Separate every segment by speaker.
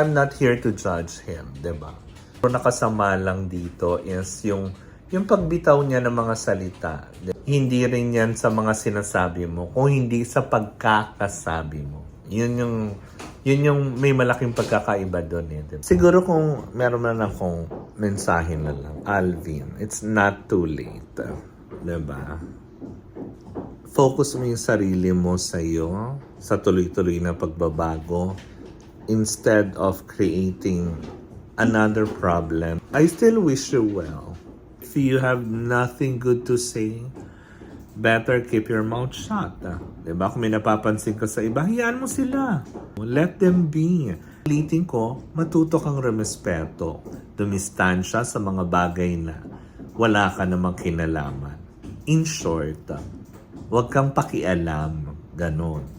Speaker 1: I'm not here to judge him, diba? Pero nakasama lang dito is yung pagbitaw niya ng mga salita. Hindi rin yan sa mga sinasabi mo, kung hindi sa pagkakasabi mo. Yun yung may malaking pagkakaiba doon eh. Diba? Siguro kung meron man akong mensahe na lang, Alvin, it's not too late. Diba? Focus mo yung sarili mo sa iyo, sa tuloy-tuloy na pagbabago, instead of creating another problem. I still wish you well. If you have nothing good to say, better keep your mouth shut. Diba? Kung may napapansin ka sa iba, hayaan mo sila. Let them be. Ulitin ko, matuto kang rumespeto. Dumistansya sa mga bagay na wala ka namang kinalaman. In short, huwag kang pakialam. Ganon.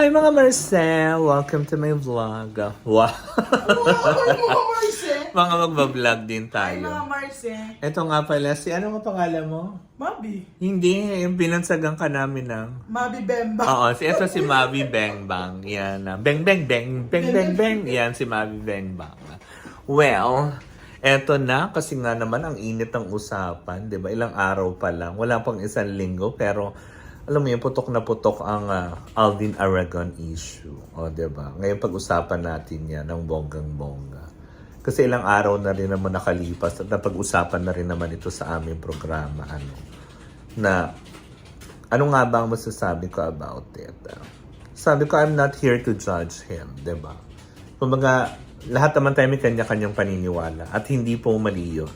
Speaker 1: Hi mga Marcel! Welcome to my vlog. Wow! Mga magbablog din tayo.
Speaker 2: Mga Marce.
Speaker 1: Ito nga pala, ano nga pangalan mo?
Speaker 2: Mabi.
Speaker 1: Hindi, yung binansagan ka namin ng...
Speaker 2: Mabi Bemba.
Speaker 1: Oo, ito si Mavi Bang Bang. Yan. Bang Bang Bang. Bang Bang Bang. Yan si Mavi Bang Bang. Well, eto na kasi nga naman ang init ng usapan. Diba? Ilang araw pa lang. Wala pang isang linggo pero alam mo yun, putok na putok ang Alvin Aragon issue. O, diba? Ngayon pag-usapan natin yan ng bonggang-bongga. Kasi ilang araw na rin naman nakalipas at napag-usapan na rin naman ito sa aming programa. Ano nga ba ang masasabi ko about it? Sabi ko, I'm not here to judge him. Diba? Kumbaga, lahat naman tayo may kanya-kanyang paniniwala at hindi po mali yun.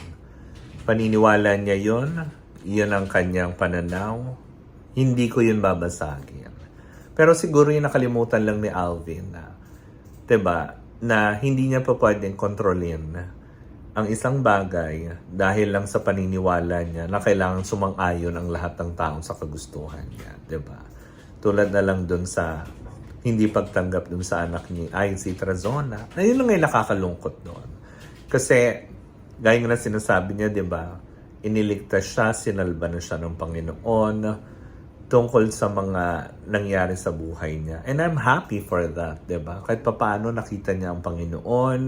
Speaker 1: Paniniwala niya yun, yun ang kanyang pananaw, hindi ko yun babasagin. Pero siguro yung nakalimutan lang ni Alvin na, diba, na hindi niya pa pwedeng kontrolin ang isang bagay dahil lang sa paniniwala niya na kailangan sumang-ayon ang lahat ng tao sa kagustuhan niya. Diba? Tulad na lang dun sa hindi pagtanggap dun sa anak ni IC Trazona. Na yun lang ay nakakalungkot doon. Kasi, gaya nga na sinasabi niya, diba, iniligtas siya, sinalba na siya ng Panginoon tungkol sa mga nangyari sa buhay niya. And I'm happy for that, diba? Kahit papaano nakita niya ang Panginoon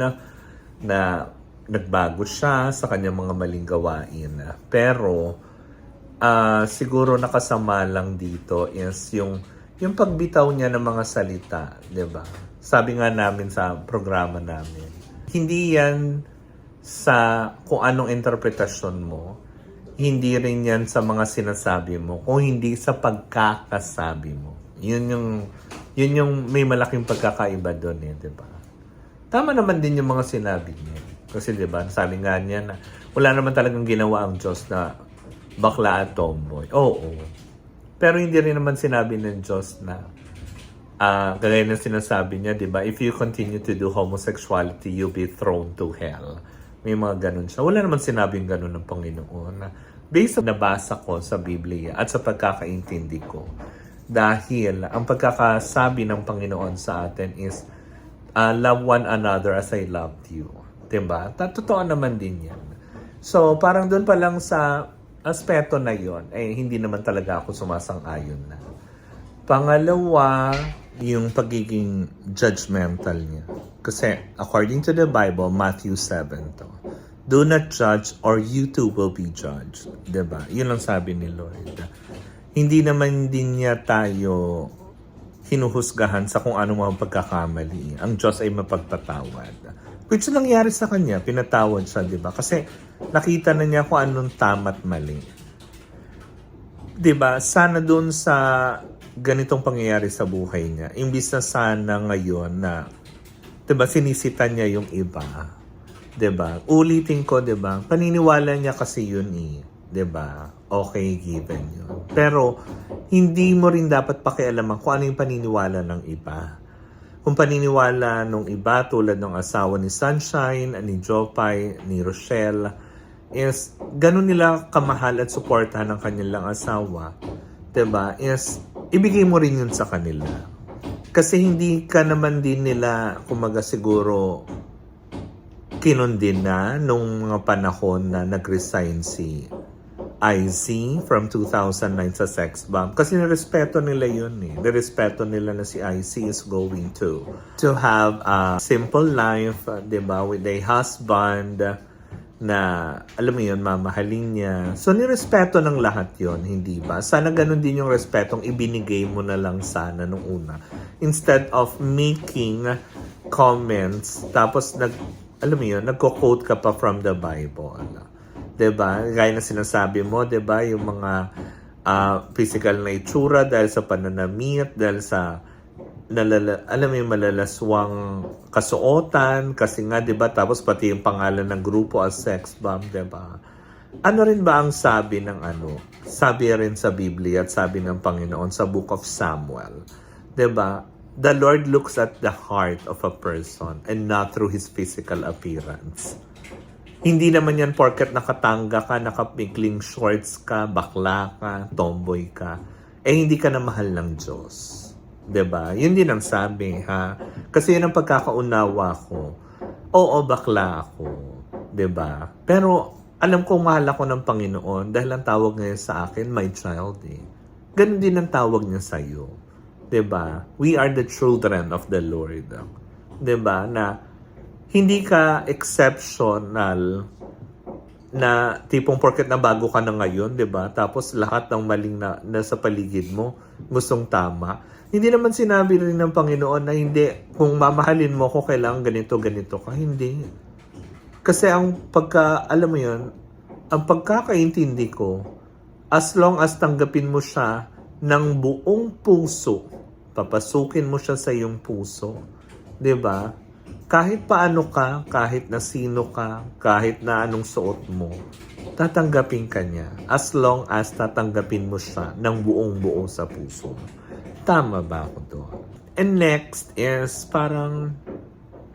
Speaker 1: na nagbago siya sa kanyang mga maling gawain. Pero, siguro nakasama lang dito is yung pagbitaw niya ng mga salita, diba? Sabi nga namin sa programa namin, hindi yan sa kung anong interpretasyon mo, hindi rin yan sa mga sinasabi mo, kung hindi sa pagkakasabi mo. Yun yung may malaking pagkakaiba doon eh, di ba? Tama naman din yung mga sinabi niya. Kasi di ba, sabi nga niya na wala naman talagang ginawa ang Diyos na bakla at tomboy. Oo. Pero hindi rin naman sinabi ng Diyos na kagaya ng sinasabi niya, di ba? If you continue to do homosexuality, you'll be thrown to hell. May mga ganun siya. Wala naman sinabing ganun ng Panginoon. Based on nabasa ko sa Biblia at sa pagkakaintindi ko, dahil ang pagkakasabi ng Panginoon sa atin is, love one another as I loved you. Diba? Totoo naman din yan. So, parang doon pa lang sa aspeto na yon, hindi naman talaga ako sumasang-ayon na. Pangalawa, yung pagiging judgmental niya. Kasi according to the Bible, Matthew 7 to, do not judge or you too will be judged. Diba? Yun lang sabi ni Lord. Hindi naman din niya tayo hinuhusgahan sa kung ano mga pagkakamali. Ang Diyos ay mapagpatawad. Which nangyari sa kanya, pinatawad siya, diba? Kasi nakita na niya kung anong tama't mali. Diba? Sana doon sa ganitong pangyayari sa buhay niya, imbis na sana ngayon na, diba, sinisita niya yung iba. Diba? Ulitin ko, diba? Paniniwala niya kasi yun eh. Diba? Okay, given yun. Pero, hindi mo rin dapat pakialaman kung ano yung paniniwala ng iba. Kung paniniwala ng iba, tulad ng asawa ni Sunshine, ni Jopay, ni Rochelle, is ganun nila kamahal at suportahan ng kanilang asawa. Diba? Is ibigay mo rin yun sa kanila. Kasi hindi ka naman din nila, kumaga siguro, kinundin na nung mga panahon na nag-resign si IZ from 2009 sa sex bomb. Kasi nirespeto nila yun eh. Nirespeto nila na si IZ is going to have a simple life, diba, with a husband na, alam mo yun, mamahalin niya. So, nirespeto ng lahat yon, hindi ba? Sana ganun din yung respetong ibinigay mo na lang sana nung una. Instead of making comments, tapos alam mo yun, nagko-quote ka pa from the Bible. Diba? Gaya na sinasabi mo, diba? Yung mga physical na itsura dahil sa pananamit, dahil sa alam mo yung malalaswang kasuotan, kasi nga, diba? Tapos pati yung pangalan ng grupo as sex bomb, diba? Ano rin ba ang sabi ng Sabi rin sa Biblia at sabi ng Panginoon sa Book of Samuel. Diba? The Lord looks at the heart of a person and not through his physical appearance. Hindi naman yan porket nakatanga ka, nakapikling shorts ka, bakla ka, tomboy ka, hindi ka na mahal ng Diyos. 'Di ba? Yun din ang sabi, ha? Kasi yun ang pagkakaunawa ko. Oo, bakla ako. 'Di ba? Pero alam kong mahal ako ng Panginoon dahil ang tawag niya sa akin, my child eh. Ganun din ang tawag niya sa iyo. 'Di ba? We are the children of the Lord. 'Di ba? Na hindi ka exceptional na tipong porket na bago ka na ngayon, 'di ba? Tapos lahat ng maling na nasa paligid mo gustong tama. Hindi naman sinabi rin ng Panginoon na hindi, kung mamahalin mo ko kailangan ganito ka. Hindi. Kasi alam mo 'yun, ang pagkakaintindi ko, as long as tanggapin mo siya ng buong puso, papasukin mo siya sa iyong puso, 'di ba? Kahit paano ka, kahit na sino ka, kahit na anong suot mo, tatanggapin ka niya as long as tatanggapin mo siya ng buong-buo sa puso. Tama ba ako doon? And next is parang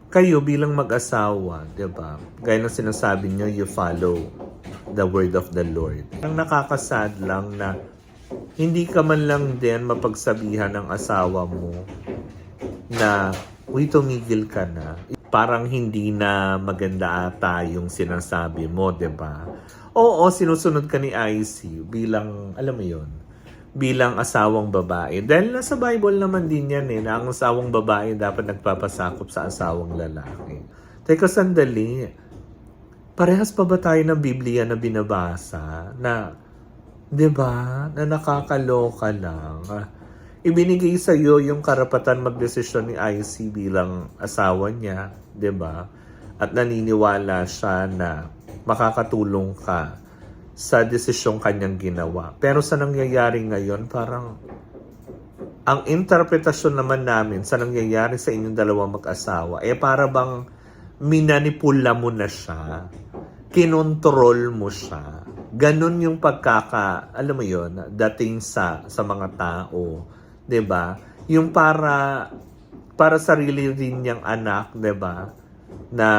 Speaker 1: kayo bilang mag-asawa, diba? Gaya ng sinasabi nyo, you follow the word of the Lord. Ang nakakasad lang na hindi ka man lang din mapagsabihan ng asawa mo na uy, tumigil ka na. Parang hindi na maganda ata yung sinasabi mo, 'di ba? Oo, sinusunod ka ni IC bilang, alam mo 'yon, bilang asawang babae. Dahil nasa Bible naman din yan na ang asawang babae dapat nagpapasakop sa asawang lalaki. Teka, sandali. Parehas pa ba tayo ng Biblia na binabasa na, 'di ba, na nakakaloka lang? Ibinigay sa iyo yung karapatan magdesisyon ni IC bilang asawa niya, 'di ba? At naniniwala siya na makakatulong ka sa desisyong kanyang ginawa. Pero sa nangyayari ngayon, parang ang interpretasyon naman namin sa nangyayari sa inyong dalawang mag-asawa, para bang minanipula mo na siya, kinontrol mo siya. Ganun yung alam mo yon, dating sa mga tao. 'Di ba? Yung para sarili rin niyang anak, 'di ba? Na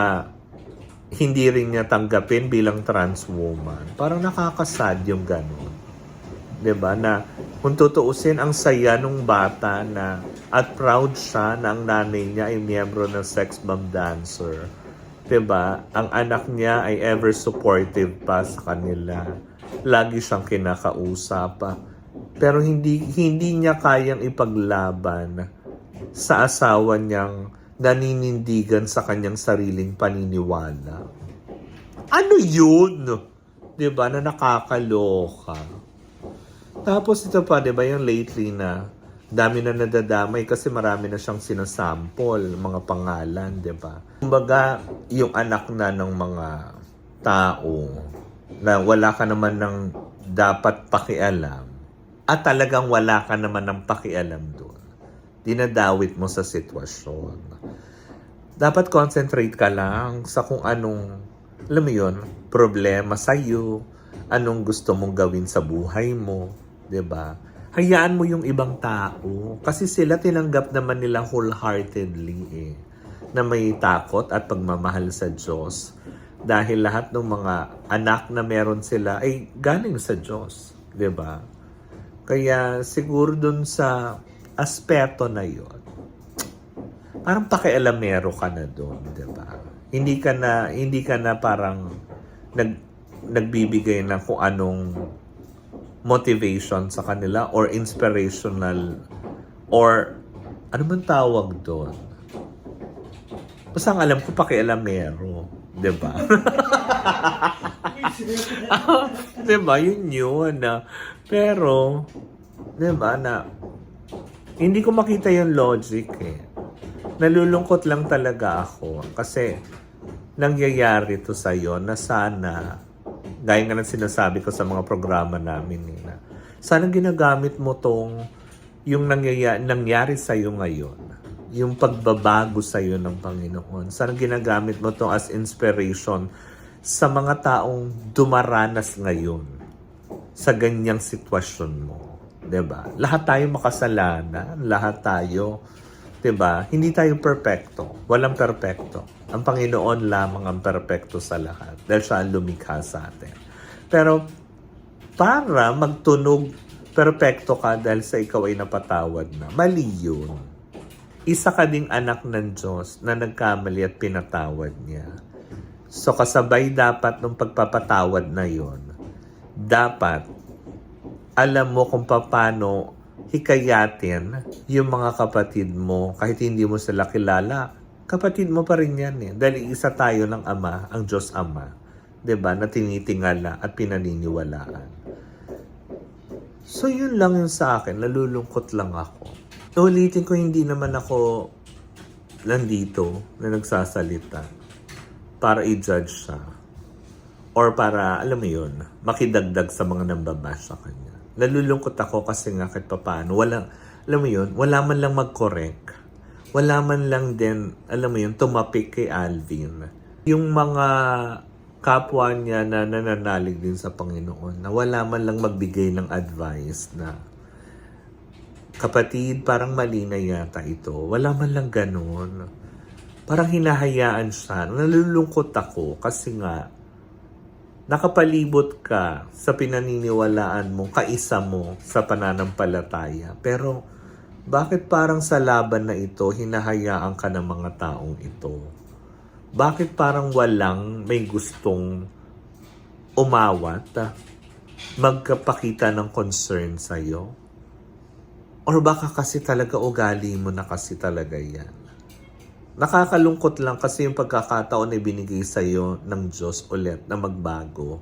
Speaker 1: hindi rin niya tanggapin bilang trans woman. Parang nakakasad yung ganun. 'Di ba? Na kung tutuusin, ang saya nung bata na at proud siya na ang nanay niya ay miyembro ng sex bomb dancer. 'Di ba? Ang anak niya ay ever supportive pa sa kanila. Lagi siyang kinakausap. Pero hindi niya kayang ipaglaban sa asawa niyang naninindigan sa kanyang sariling paniniwala. Ano yun? 'Di ba? Na nakakaloka. Tapos ito pa, 'di ba, yung lately na dami na nadadamay kasi marami na siyang sinasample, mga pangalan, 'di ba? Kumbaga, yung anak na ng mga tao na wala ka naman ng dapat pakialam, at talagang wala ka naman ng pakialam doon. Dinadawit mo sa sitwasyon. Dapat concentrate ka lang sa kung anong, alam mo yun, problema sa'yo, anong gusto mong gawin sa buhay mo, 'di ba? Hayaan mo yung ibang tao kasi sila tinanggap naman nila wholeheartedly na may takot at pagmamahal sa Diyos dahil lahat ng mga anak na meron sila ay galing sa Diyos, 'di ba? Kaya siguro dun sa aspeto na yon, parang pakialamero ka na doon, di ba? Hindi ka na parang nagbibigay ng kung anong motivation sa kanila or inspirational or ano man tawag doon. Basta ang alam ko, pakialamero. Diba? Diba? Yun. Pero, diba, na hindi ko makita yung logic eh. Nalulungkot lang talaga ako kasi nangyayari to sa'yo na sana, gaya nga ng sinasabi ko sa mga programa namin eh, na sana ginagamit mo tong yung nangyari sa'yo ngayon, yung pagbabago sa'yo ng Panginoon. Sana ginagamit mo to as inspiration sa mga taong dumaranas ngayon sa ganyang sitwasyon mo. 'Di ba? Lahat tayo makasalanan, lahat tayo, 'di ba? Hindi tayo perpekto, walang perpekto. Ang Panginoon lamang ang perpekto sa lahat dahil siya ang lumikha sa atin. Pero para magtunog perpekto ka dahil sa ikaw ay napatawad na, mali yun. Isa ka ding anak ng Diyos na nagkamali at pinatawad niya. So kasabay dapat ng pagpapatawad na yon, dapat alam mo kung paano hikayatin yung mga kapatid mo kahit hindi mo sila kilala. Kapatid mo pa rin yan eh. Dahil isa tayo ng Ama, ang Diyos Ama. 'Di ba? Na tinitingala at pinaniniwalaan. So yun lang yung sa akin. Nalulungkot lang ako. Ulitin ko, hindi naman ako nandito na nagsasalita para i-judge siya. Or para, alam mo yun, makidagdag sa mga nambabash sa kanya. Nalulungkot ako kasi nga kahit papaano, alam mo yun, wala man lang mag-correct. Wala man lang din, alam mo yun, tumapik kay Alvin. Yung mga kapwa niya na nananalig din sa Panginoon, na wala man lang magbigay ng advice na, kapatid, parang mali na yata ito. Wala man lang ganun. Parang hinahayaan siya. Nalulungkot ako kasi nga, nakapalibot ka sa pinaniniwalaan mo, kaisa mo sa pananampalataya. Pero, bakit parang sa laban na ito, hinahayaan ka ng mga taong ito? Bakit parang walang may gustong umawat, magkapakita ng concern sa'yo? Or baka kasi talaga ugali mo na kasi talaga yan. Nakakalungkot lang kasi yung pagkakataon na binigay sa'yo ng Diyos ulit na magbago,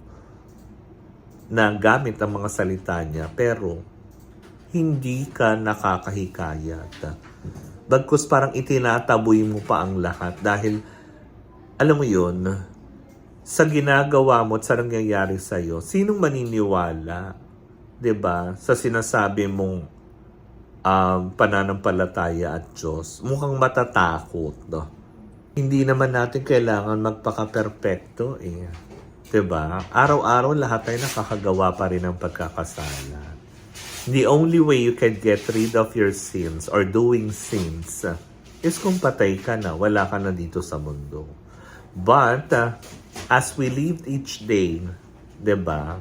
Speaker 1: na gamit ang mga salita niya, pero hindi ka nakakahikayat. Bagkus parang itinataboy mo pa ang lahat dahil, alam mo yun, sa ginagawa mo at sa nangyayari sa'yo, sinong maniniwala, 'di ba, sa sinasabi mong pananampalataya at Diyos? Mukhang matatakot, no? Hindi naman natin kailangan magpaka-perpekto eh. 'Di ba? Araw-araw lahat tayo nakakagawa pa rin ng pagkakasala. The only way you can get rid of your sins or doing sins is kung patay ka na, wala ka na dito sa mundo. But as we live each day, 'di ba?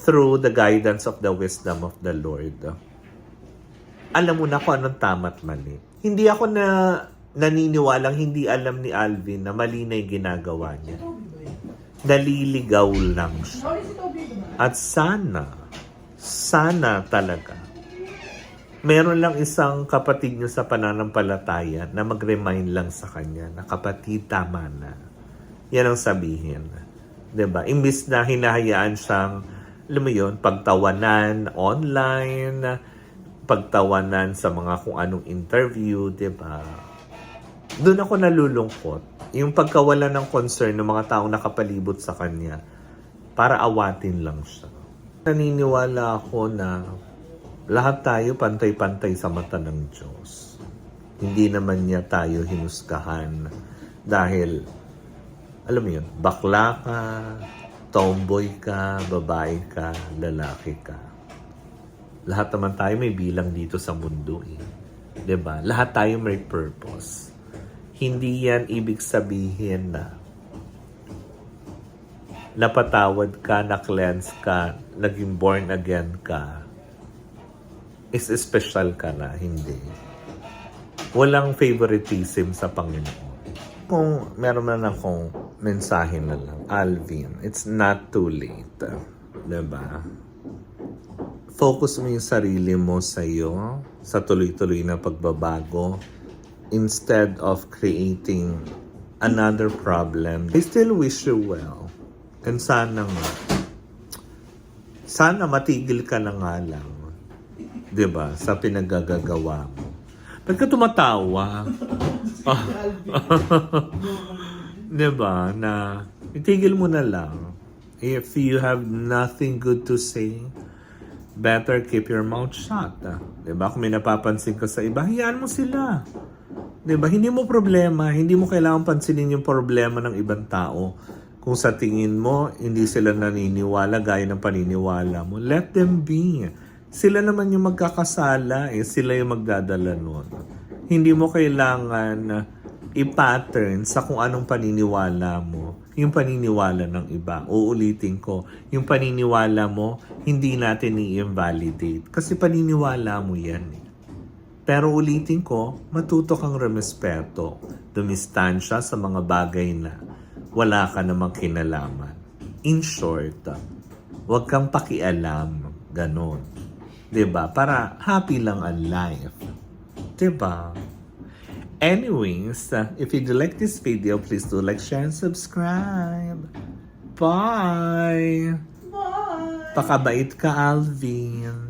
Speaker 1: Through the guidance of the wisdom of the Lord, alam mo na kung anong tama at mali. Hindi ako naniniwalang hindi alam ni Alvin na mali na yung ginagawa niya. Naliligaw lang siya. At sana talaga, meron lang isang kapatid niyo sa pananampalataya na mag-remind lang sa kanya na kapatid, tama na. Yan ang sabihin. 'Di ba? Imbis na hinahayaan siyang, alam mo yun, pagtawanan online, pagtawanan sa mga kung anong interview, 'di ba? Doon ako nalulungkot. Yung pagkawala ng concern ng mga taong nakapalibot sa kanya para awatin lang siya. Naniniwala ako na lahat tayo pantay-pantay sa mata ng Diyos. Hindi naman niya tayo hinuskahan dahil, alam mo yun, bakla ka, tomboy ka, babae ka, lalaki ka. Lahat naman tayo may bilang dito sa mundo eh. 'Di ba? Lahat tayo may purpose. Hindi yan ibig sabihin na napatawad ka, na-cleanse ka, naging born again ka, is special ka na. Hindi. Walang favoritism sa Panginoon. kung meron man akong mensahe na lang, Alvin, it's not too late. Diba? Focus mo yung sarili mo sa'yo, sa tuloy-tuloy na pagbabago, instead of creating another problem. I still wish you well. And sana matigil ka na nga lang. 'Di ba? Sa pinagagagawa mo. Ba't ka tumatawa? 'Di ba? Na itigil mo na lang. If you have nothing good to say, better keep your mouth shut. 'Di ba? Kung may napapansin ka sa iba, hayaan mo sila. 'Di ba? Hindi mo problema, hindi mo kailangan pansinin yung problema ng ibang tao. Kung sa tingin mo, hindi sila naniniwala gaya ng paniniwala mo, let them be. Sila naman yung magkakasala, sila yung magdadala nun. Hindi mo kailangan i-pattern sa kung anong paniniwala mo, yung paniniwala ng iba. Uulitin ko, yung paniniwala mo, hindi natin i-invalidate. Kasi paniniwala mo yan. Pero ulitin ko, matuto kang rumespeto, dumistansya sa mga bagay na wala ka namang kinalaman. In short, huwag kang pakialam. Ganon. 'Di ba? Para happy lang ang life. 'Di ba? Anyways, if you like this video, please do like, share, and subscribe. Bye!
Speaker 2: Bye!
Speaker 1: Pakabait ka, Alvin.